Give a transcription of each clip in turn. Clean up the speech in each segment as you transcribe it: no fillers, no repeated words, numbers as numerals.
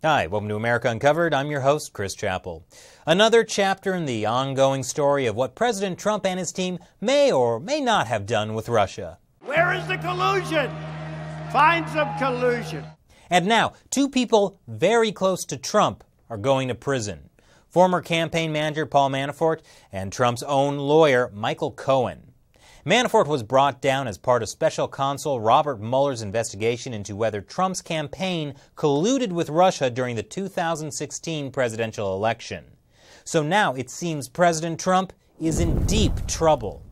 Hi, welcome to America Uncovered. I'm your host, Chris Chappell. Another chapter in the ongoing story of what President Trump and his team may or may not have done with Russia. Where is the collusion? Find some collusion. And now, two people very close to Trump are going to prison. Former campaign manager Paul Manafort and Trump's own lawyer Michael Cohen. Manafort was brought down as part of Special Counsel Robert Mueller's investigation into whether Trump's campaign colluded with Russia during the 2016 presidential election. So now it seems President Trump is in deep trouble.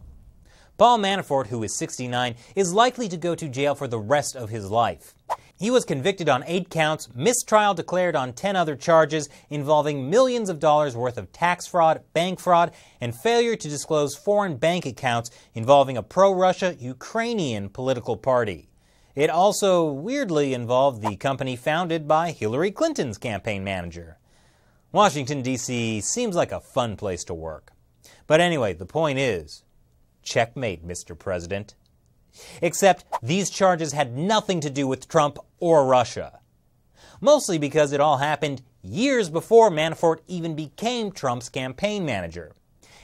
Paul Manafort, who is 69, is likely to go to jail for the rest of his life. He was convicted on 8 counts, mistrial declared on 10 other charges involving millions of dollars worth of tax fraud, bank fraud, and failure to disclose foreign bank accounts involving a pro-Russia Ukrainian political party. It also weirdly involved the company founded by Hillary Clinton's campaign manager. Washington, D.C. seems like a fun place to work. But anyway, the point is, checkmate, Mr. President. Except these charges had nothing to do with Trump or Russia. Mostly because it all happened years before Manafort even became Trump's campaign manager.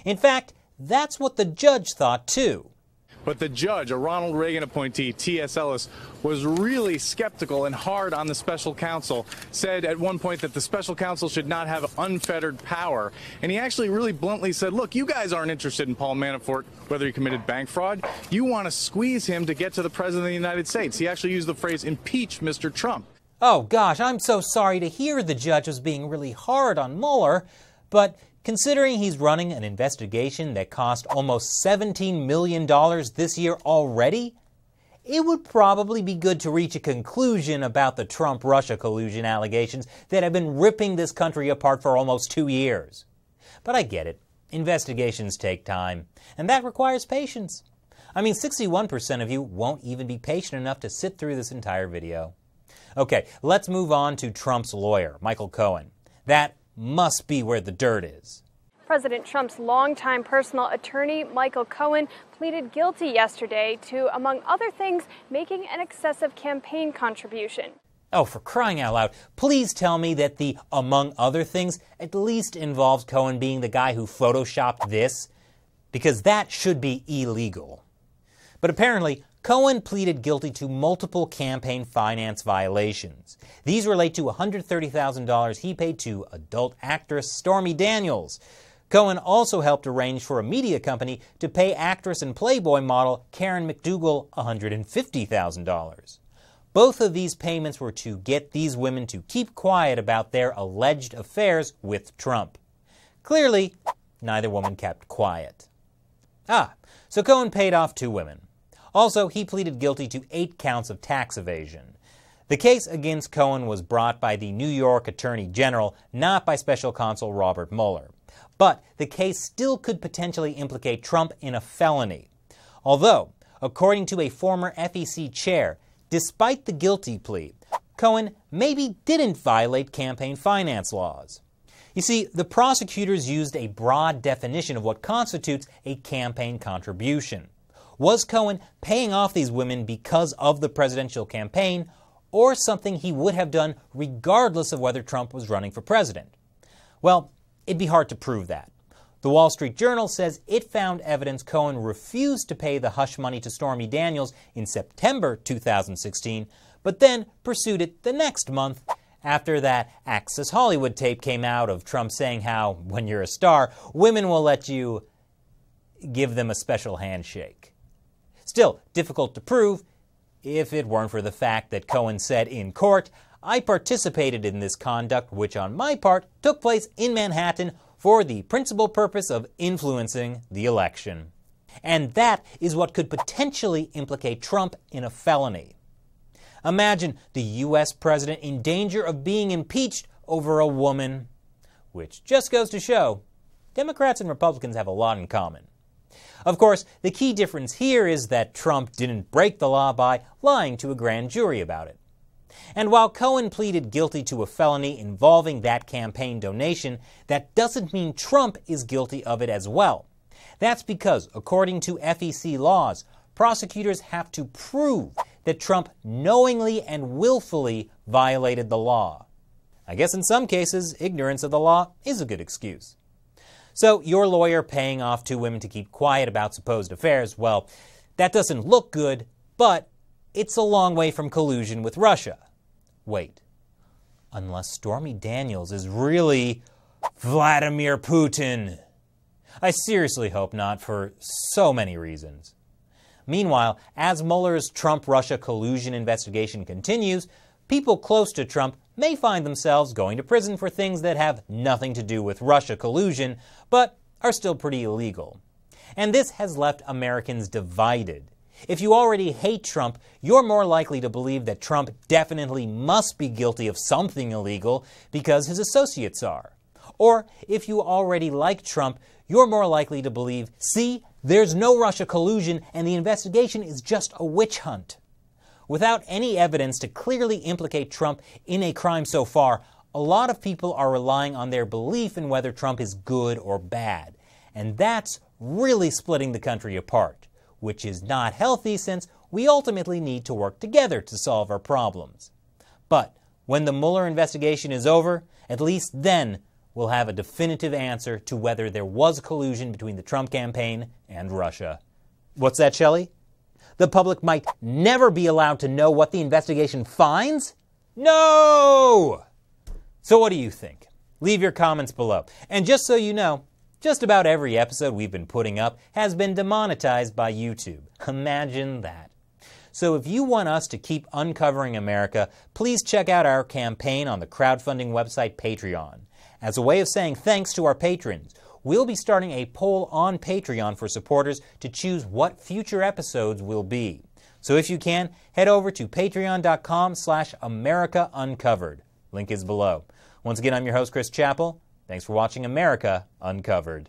In fact, that's what the judge thought too. But the judge, a Ronald Reagan appointee, T.S. Ellis, was really skeptical and hard on the special counsel, said at one point that the special counsel should not have unfettered power. And he actually really bluntly said, look, you guys aren't interested in Paul Manafort, whether he committed bank fraud. You want to squeeze him to get to the President of the United States. He actually used the phrase, impeach Mr. Trump. Oh gosh, I'm so sorry to hear the judge was being really hard on Mueller, but considering he's running an investigation that cost almost $17 million this year already, it would probably be good to reach a conclusion about the Trump-Russia collusion allegations that have been ripping this country apart for almost 2 years. But I get it. Investigations take time, and that requires patience. I mean, 61% of you won't even be patient enough to sit through this entire video. Okay, let's move on to Trump's lawyer, Michael Cohen. That must be where the dirt is. President Trump's longtime personal attorney, Michael Cohen, pleaded guilty yesterday to, among other things, making an excessive campaign contribution. Oh, for crying out loud, please tell me that the among other things at least involves Cohen being the guy who photoshopped this, because that should be illegal. But apparently, Cohen pleaded guilty to multiple campaign finance violations. These relate to $130,000 he paid to adult actress Stormy Daniels. Cohen also helped arrange for a media company to pay actress and Playboy model Karen McDougal $150,000. Both of these payments were to get these women to keep quiet about their alleged affairs with Trump. Clearly, neither woman kept quiet. So Cohen paid off 2 women. Also, he pleaded guilty to 8 counts of tax evasion. The case against Cohen was brought by the New York Attorney General, not by Special Counsel Robert Mueller. But the case still could potentially implicate Trump in a felony. Although, according to a former FEC chair, despite the guilty plea, Cohen maybe didn't violate campaign finance laws. You see, the prosecutors used a broad definition of what constitutes a campaign contribution. Was Cohen paying off these women because of the presidential campaign, or something he would have done regardless of whether Trump was running for president? Well, it'd be hard to prove that. The Wall Street Journal says it found evidence Cohen refused to pay the hush money to Stormy Daniels in September 2016, but then pursued it the next month after that Access Hollywood tape came out of Trump saying how, when you're a star, women will let you give them a special handshake. Still, difficult to prove if it weren't for the fact that Cohen said in court, I participated in this conduct which on my part took place in Manhattan for the principal purpose of influencing the election. And that is what could potentially implicate Trump in a felony. Imagine the U.S. president in danger of being impeached over a woman, which just goes to show Democrats and Republicans have a lot in common. Of course, the key difference here is that Trump didn't break the law by lying to a grand jury about it. And while Cohen pleaded guilty to a felony involving that campaign donation, that doesn't mean Trump is guilty of it as well. That's because, according to FEC laws, prosecutors have to prove that Trump knowingly and willfully violated the law. I guess in some cases, ignorance of the law is a good excuse. So your lawyer paying off two women to keep quiet about supposed affairs, well, that doesn't look good, but it's a long way from collusion with Russia. Wait, unless Stormy Daniels is really Vladimir Putin. I seriously hope not, for so many reasons. Meanwhile, as Mueller's Trump-Russia collusion investigation continues, people close to Trump may find themselves going to prison for things that have nothing to do with Russia collusion, but are still pretty illegal. And this has left Americans divided. If you already hate Trump, you're more likely to believe that Trump definitely must be guilty of something illegal because his associates are. Or if you already like Trump, you're more likely to believe, see, there's no Russia collusion and the investigation is just a witch hunt. Without any evidence to clearly implicate Trump in a crime so far, a lot of people are relying on their belief in whether Trump is good or bad. And that's really splitting the country apart, which is not healthy since we ultimately need to work together to solve our problems. But when the Mueller investigation is over, at least then we'll have a definitive answer to whether there was collusion between the Trump campaign and Russia. What's that, Shelley? The public might never be allowed to know what the investigation finds? No! So what do you think? Leave your comments below. And just so you know, just about every episode we've been putting up has been demonetized by YouTube. Imagine that. So if you want us to keep uncovering America, please check out our campaign on the crowdfunding website Patreon. As a way of saying thanks to our patrons, we'll be starting a poll on Patreon for supporters to choose what future episodes will be. So if you can, head over to patreon.com/America Uncovered. Link is below. Once again, I'm your host, Chris Chappell. Thanks for watching America Uncovered.